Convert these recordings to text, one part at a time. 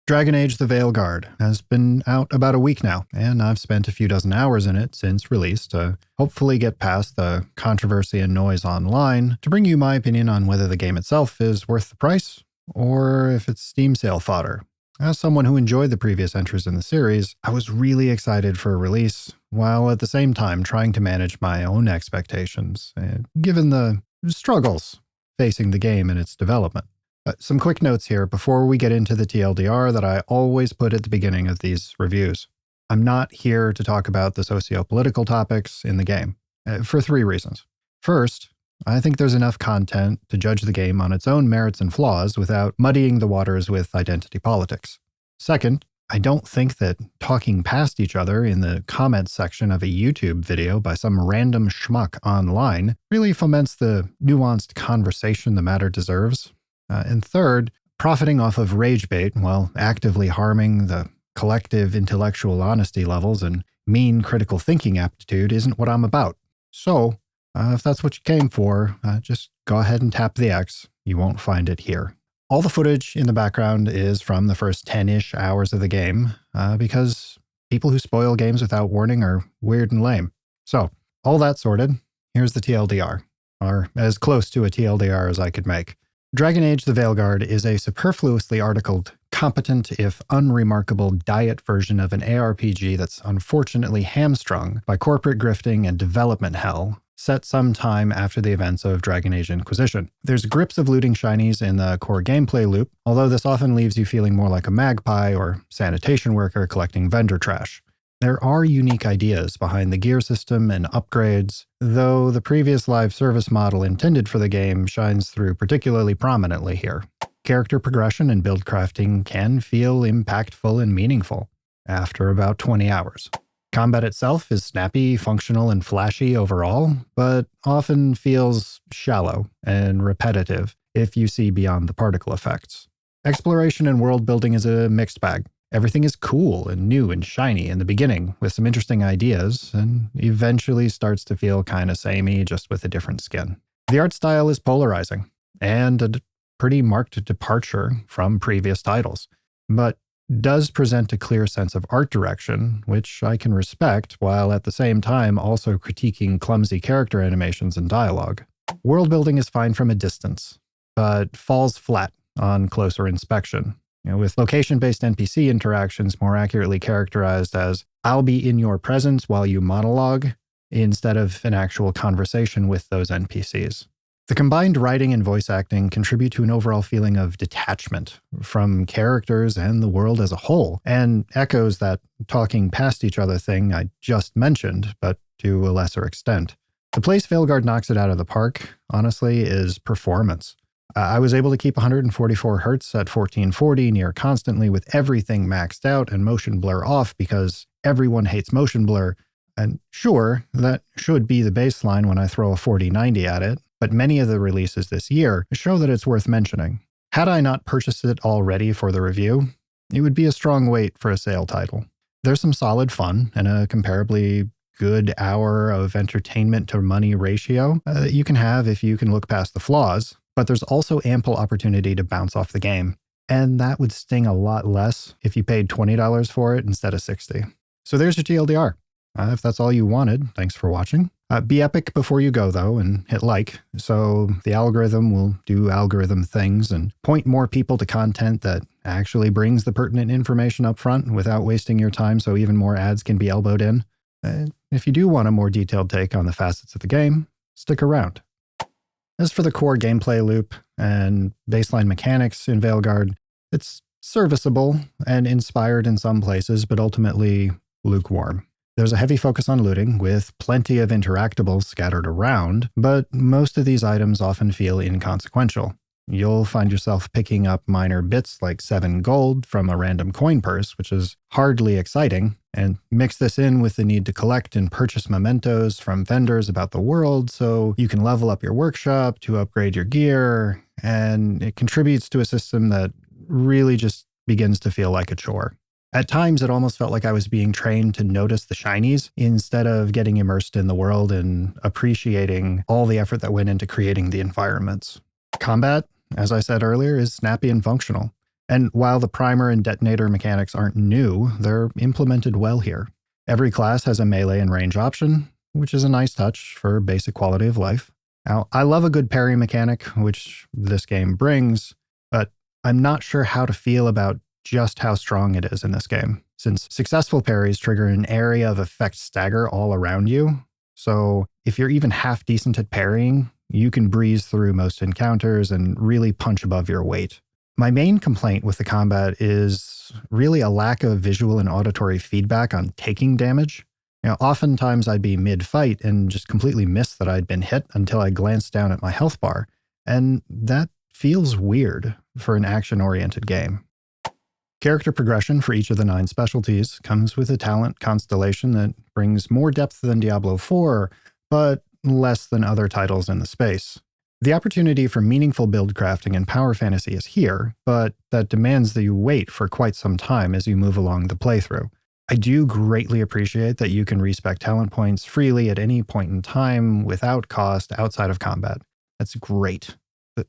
Dragon Age: The Veilguard has been out about a week now, and I've spent a few dozen hours in it since release to hopefully get past the controversy and noise online to bring you my opinion on whether the game itself is worth the price or if it's Steam sale fodder. As someone who enjoyed the previous entries in the series, I was really excited for a release, while at the same time trying to manage my own expectations, given the struggles facing the game and its development. Some quick notes here before we get into the TLDR that I always put at the beginning of these reviews. I'm not here to talk about the socio-political topics in the game, for three reasons. First, I think there's enough content to judge the game on its own merits and flaws without muddying the waters with identity politics. Second, I don't think that talking past each other in the comments section of a YouTube video by some random schmuck online really foments the nuanced conversation the matter deserves. And third, profiting off of rage bait while actively harming the collective intellectual honesty levels and mean critical thinking aptitude isn't what I'm about. So, if that's what you came for, just go ahead and tap the X. You won't find it here. All the footage in the background is from the first 10-ish hours of the game, because people who spoil games without warning are weird and lame. So, all that sorted, here's the TLDR, or as close to a TLDR as I could make. Dragon Age: The Veilguard is a superfluously articled, competent if unremarkable diet version of an ARPG that's unfortunately hamstrung by corporate grifting and development hell, set some time after the events of Dragon Age Inquisition. There's grips of looting shinies in the core gameplay loop, although this often leaves you feeling more like a magpie or sanitation worker collecting vendor trash. There are unique ideas behind the gear system and upgrades, though the previous live service model intended for the game shines through particularly prominently here. Character progression and build crafting can feel impactful and meaningful after about 20 hours. Combat itself is snappy, functional, and flashy overall, but often feels shallow and repetitive if you see beyond the particle effects. Exploration and world building is a mixed bag. Everything is cool and new and shiny in the beginning with some interesting ideas, and eventually starts to feel kind of samey just with a different skin. The art style is polarizing, and a pretty marked departure from previous titles, but does present a clear sense of art direction, which I can respect, while at the same time also critiquing clumsy character animations and dialogue. World building is fine from a distance, but falls flat on closer inspection. With location-based NPC interactions more accurately characterized as, "I'll be in your presence while you monologue," instead of an actual conversation with those NPCs. The combined writing and voice acting contribute to an overall feeling of detachment from characters and the world as a whole, and echoes that talking past each other thing I just mentioned, but to a lesser extent. The place Veilguard knocks it out of the park, honestly, is performance. I was able to keep 144 Hz at 1440 near constantly with everything maxed out and motion blur off because everyone hates motion blur. And sure, that should be the baseline when I throw a 4090 at it, but many of the releases this year show that it's worth mentioning. Had I not purchased it already for the review, it would be a strong wait for a sale title. There's some solid fun and a comparably good hour of entertainment to money ratio that you can have if you can look past the flaws. But there's also ample opportunity to bounce off the game. And that would sting a lot less if you paid $20 for it instead of $60. So there's your TLDR. If that's all you wanted, thanks for watching. Be epic before you go, though, and hit like, so the algorithm will do algorithm things and point more people to content that actually brings the pertinent information up front without wasting your time so even more ads can be elbowed in. If you do want a more detailed take on the facets of the game, stick around. As for the core gameplay loop and baseline mechanics in Veilguard, it's serviceable and inspired in some places, but ultimately lukewarm. There's a heavy focus on looting, with plenty of interactables scattered around, but most of these items often feel inconsequential. You'll find yourself picking up minor bits like 7 gold from a random coin purse, which is hardly exciting, and mix this in with the need to collect and purchase mementos from vendors about the world so you can level up your workshop to upgrade your gear, and it contributes to a system that really just begins to feel like a chore. At times, it almost felt like I was being trained to notice the shinies instead of getting immersed in the world and appreciating all the effort that went into creating the environments. Combat, as I said earlier, is snappy and functional. And while the primer and detonator mechanics aren't new, they're implemented well here. Every class has a melee and range option, which is a nice touch for basic quality of life. Now, I love a good parry mechanic, which this game brings, but I'm not sure how to feel about just how strong it is in this game, since successful parries trigger an area of effect stagger all around you. So if you're even half decent at parrying, you can breeze through most encounters and really punch above your weight. My main complaint with the combat is really a lack of visual and auditory feedback on taking damage. Oftentimes I'd be mid-fight and just completely miss that I'd been hit until I glanced down at my health bar, and that feels weird for an action-oriented game. Character progression for each of the 9 specialties comes with a talent constellation that brings more depth than Diablo 4, but less than other titles in the space. The opportunity for meaningful build crafting and power fantasy is here, but that demands that you wait for quite some time as you move along the playthrough. I do greatly appreciate that you can respec talent points freely at any point in time without cost outside of combat. That's great.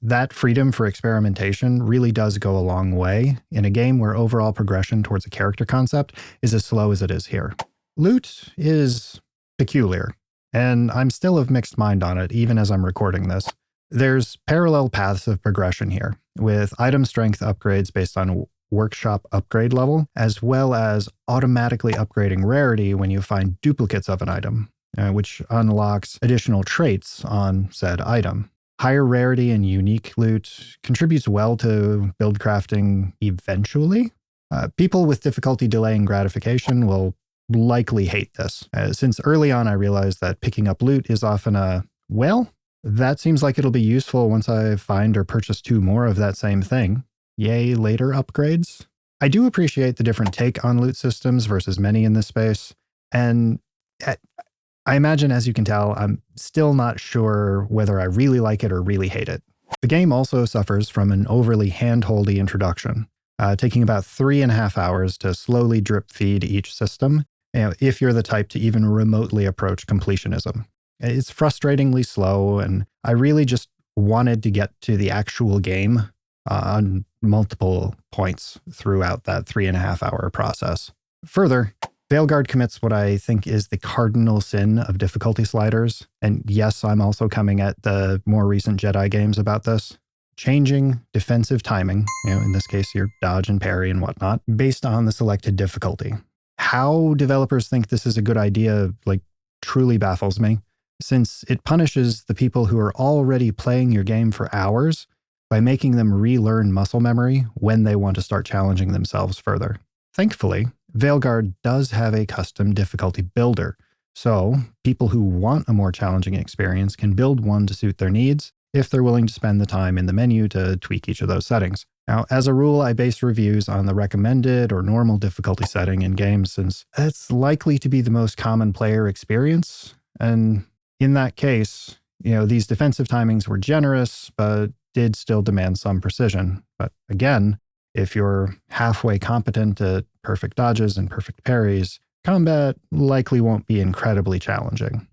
That freedom for experimentation really does go a long way in a game where overall progression towards a character concept is as slow as it is here. Loot is peculiar, and I'm still of mixed mind on it even as I'm recording this. There's parallel paths of progression here, with item strength upgrades based on workshop upgrade level, as well as automatically upgrading rarity when you find duplicates of an item, which unlocks additional traits on said item. Higher rarity and unique loot contributes well to build crafting eventually. People with difficulty delaying gratification will likely hate this, since early on I realized that picking up loot is often that seems like it'll be useful once I find or purchase 2 more of that same thing. Yay, later upgrades. I do appreciate the different take on loot systems versus many in this space, and I imagine, as you can tell, I'm still not sure whether I really like it or really hate it. The game also suffers from an overly handholdy introduction, taking about 3.5 hours to slowly drip feed each system, if you're the type to even remotely approach completionism. It's frustratingly slow, and I really just wanted to get to the actual game on multiple points throughout that 3.5 hour process. Further, Veilguard commits what I think is the cardinal sin of difficulty sliders, and yes, I'm also coming at the more recent Jedi games about this. Changing defensive timing, in this case your dodge and parry and whatnot, based on the selected difficulty. How developers think this is a good idea, truly baffles me, since it punishes the people who are already playing your game for hours by making them relearn muscle memory when they want to start challenging themselves further. Thankfully, Veilguard does have a custom difficulty builder, so people who want a more challenging experience can build one to suit their needs if they're willing to spend the time in the menu to tweak each of those settings. Now, as a rule, I base reviews on the recommended or normal difficulty setting in games since it's likely to be the most common player experience, and in that case, these defensive timings were generous, but did still demand some precision. But again, if you're halfway competent at perfect dodges and perfect parries, combat likely won't be incredibly challenging.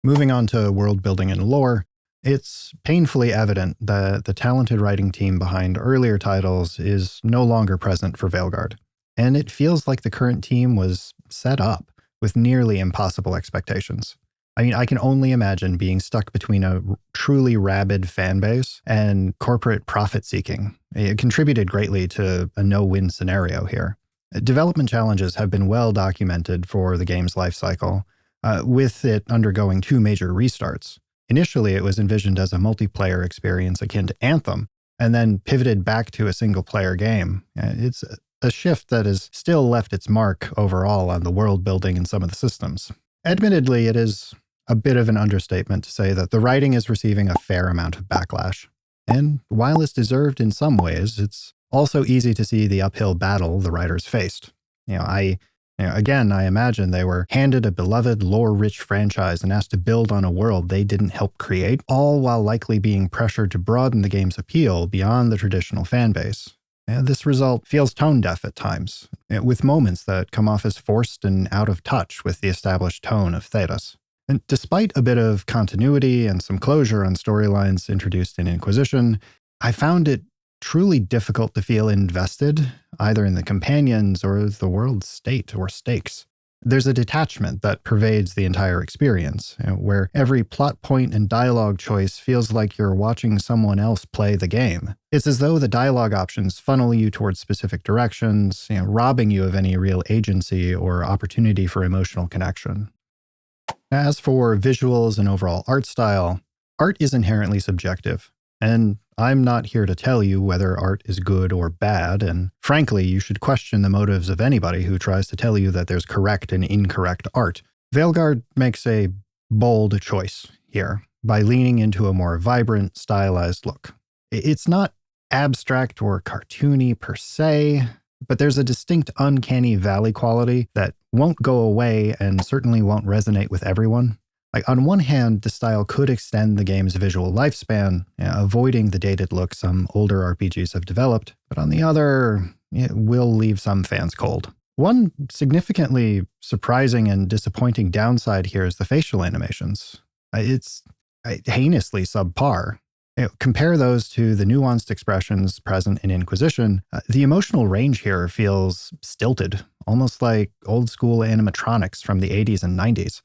Moving on to world building and lore, it's painfully evident that the talented writing team behind earlier titles is no longer present for Veilguard. And it feels like the current team was set up with nearly impossible expectations. I can only imagine being stuck between a truly rabid fan base and corporate profit seeking. It contributed greatly to a no-win scenario here. Development challenges have been well documented for the game's life cycle, with it undergoing 2 major restarts. Initially, it was envisioned as a multiplayer experience akin to Anthem, and then pivoted back to a single-player game. It's a shift that has still left its mark overall on the world building and some of the systems. Admittedly, it is a bit of an understatement to say that the writing is receiving a fair amount of backlash. And while it's deserved in some ways, it's also easy to see the uphill battle the writers faced. I imagine they were handed a beloved, lore-rich franchise and asked to build on a world they didn't help create, all while likely being pressured to broaden the game's appeal beyond the traditional fan base. This result feels tone-deaf at times, with moments that come off as forced and out of touch with the established tone of Thedas. And despite a bit of continuity and some closure on storylines introduced in Inquisition, I found it truly difficult to feel invested, either in the companions or the world's state or stakes. There's a detachment that pervades the entire experience, where every plot point and dialogue choice feels like you're watching someone else play the game. It's as though the dialogue options funnel you towards specific directions, robbing you of any real agency or opportunity for emotional connection. As for visuals and overall art style, art is inherently subjective, and I'm not here to tell you whether art is good or bad, and frankly, you should question the motives of anybody who tries to tell you that there's correct and incorrect art. Veilguard makes a bold choice here by leaning into a more vibrant, stylized look. It's not abstract or cartoony per se, but there's a distinct uncanny valley quality that won't go away and certainly won't resonate with everyone. Like, on one hand, the style could extend the game's visual lifespan, avoiding the dated look some older RPGs have developed, but on the other, it will leave some fans cold. One significantly surprising and disappointing downside here is the facial animations. It's heinously subpar. Compare those to the nuanced expressions present in Inquisition. The emotional range here feels stilted, almost like old-school animatronics from the 80s and 90s.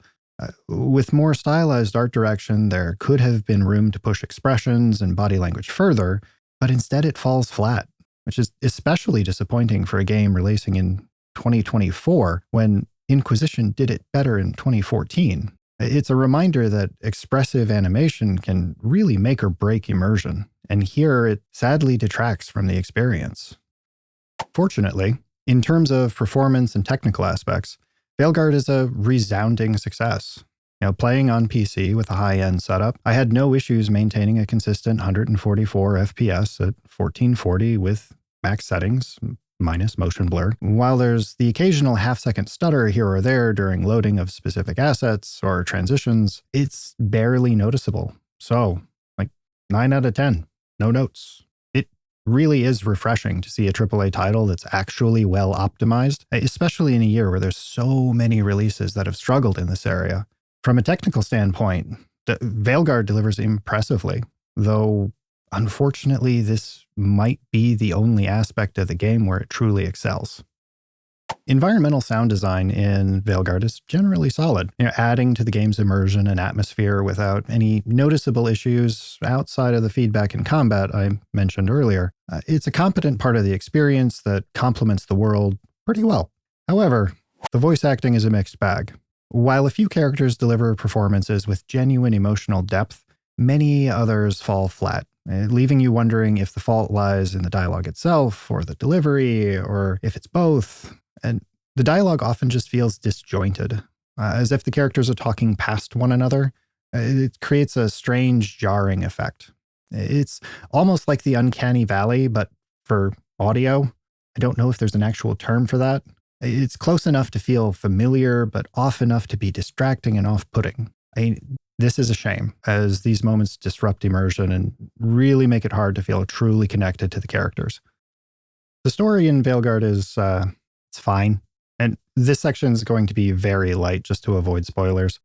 With more stylized art direction, there could have been room to push expressions and body language further, but instead it falls flat, which is especially disappointing for a game releasing in 2024 when Inquisition did it better in 2014. It's a reminder that expressive animation can really make or break immersion, and here it sadly detracts from the experience. Fortunately, in terms of performance and technical aspects, Veilguard is a resounding success. Playing on PC with a high-end setup, I had no issues maintaining a consistent 144 FPS at 1440 with max settings, minus motion blur. While there's the occasional half-second stutter here or there during loading of specific assets or transitions, it's barely noticeable. So, 9 out of 10, no notes. Really is refreshing to see a AAA title that's actually well optimized, especially in a year where there's so many releases that have struggled in this area. From a technical standpoint, Veilguard delivers impressively, though unfortunately this might be the only aspect of the game where it truly excels. Environmental sound design in Veilguard is generally solid, adding to the game's immersion and atmosphere without any noticeable issues outside of the feedback in combat I mentioned earlier. It's a competent part of the experience that complements the world pretty well. However, the voice acting is a mixed bag. While a few characters deliver performances with genuine emotional depth, many others fall flat, leaving you wondering if the fault lies in the dialogue itself, or the delivery, or if it's both. And the dialogue often just feels disjointed, as if the characters are talking past one another. It creates a strange, jarring effect. It's almost like the uncanny valley, but for audio. I don't know if there's an actual term for that. It's close enough to feel familiar, but off enough to be distracting and off-putting. This is a shame, as these moments disrupt immersion and really make it hard to feel truly connected to the characters. The story in Veilguard is it's fine, and this section is going to be very light just to avoid spoilers.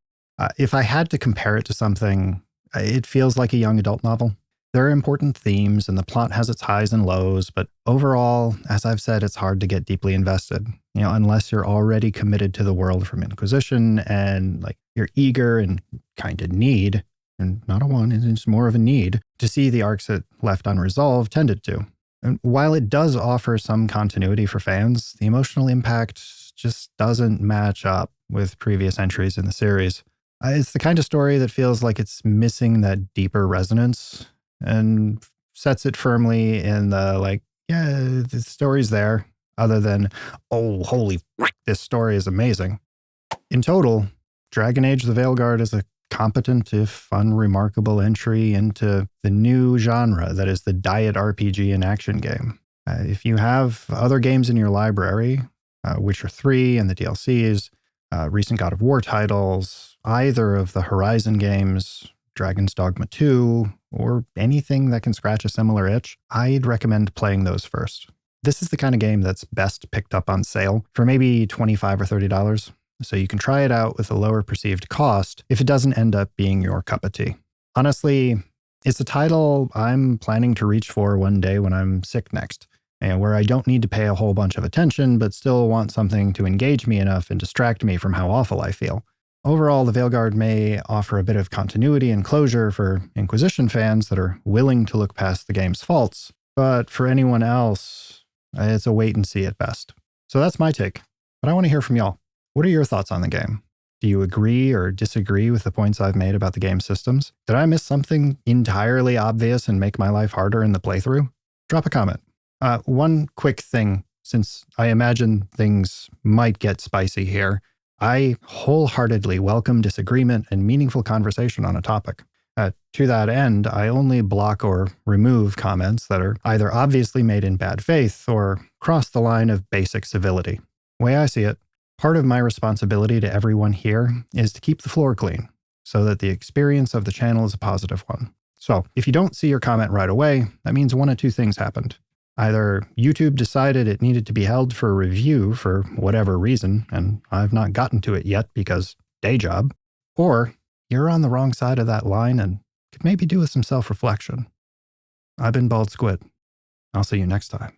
If I had to compare it to something, it feels like a young adult novel. There are important themes, and the plot has its highs and lows, but overall, as I've said, it's hard to get deeply invested, unless you're already committed to the world from Inquisition and you're eager and kind of need, and not a want, it's more of a need, to see the arcs it left unresolved tended to. And while it does offer some continuity for fans, the emotional impact just doesn't match up with previous entries in the series. It's the kind of story that feels like it's missing that deeper resonance and sets it firmly in the the story's there, other than, oh, holy frick, this story is amazing. In total, Dragon Age the Veilguard is a competent, if unremarkable, entry into the new genre that is the diet RPG and action game. If you have other games in your library, Witcher 3 and the DLCs, recent God of War titles, either of the Horizon games, Dragon's Dogma 2, or anything that can scratch a similar itch, I'd recommend playing those first. This is the kind of game that's best picked up on sale for maybe $25 or $30. So you can try it out with a lower perceived cost if it doesn't end up being your cup of tea. Honestly, It's a title I'm planning to reach for one day when I'm sick next, and where I don't need to pay a whole bunch of attention, but still want something to engage me enough and distract me from how awful I feel. Overall, the Veilguard may offer a bit of continuity and closure for Inquisition fans that are willing to look past the game's faults, but for anyone else, it's a wait and see at best. So that's my take, but I want to hear from y'all. What are your thoughts on the game? Do you agree or disagree with the points I've made about the game systems? Did I miss something entirely obvious and make my life harder in the playthrough? Drop a comment. One quick thing, since I imagine things might get spicy here, I wholeheartedly welcome disagreement and meaningful conversation on a topic. To that end, I only block or remove comments that are either obviously made in bad faith or cross the line of basic civility. The way I see it, part of my responsibility to everyone here is to keep the floor clean so that the experience of the channel is a positive one. So if you don't see your comment right away, that means one of two things happened. Either YouTube decided it needed to be held for review for whatever reason, and I've not gotten to it yet because day job, or you're on the wrong side of that line and could maybe do with some self-reflection. I've been Bald Squid. I'll see you next time.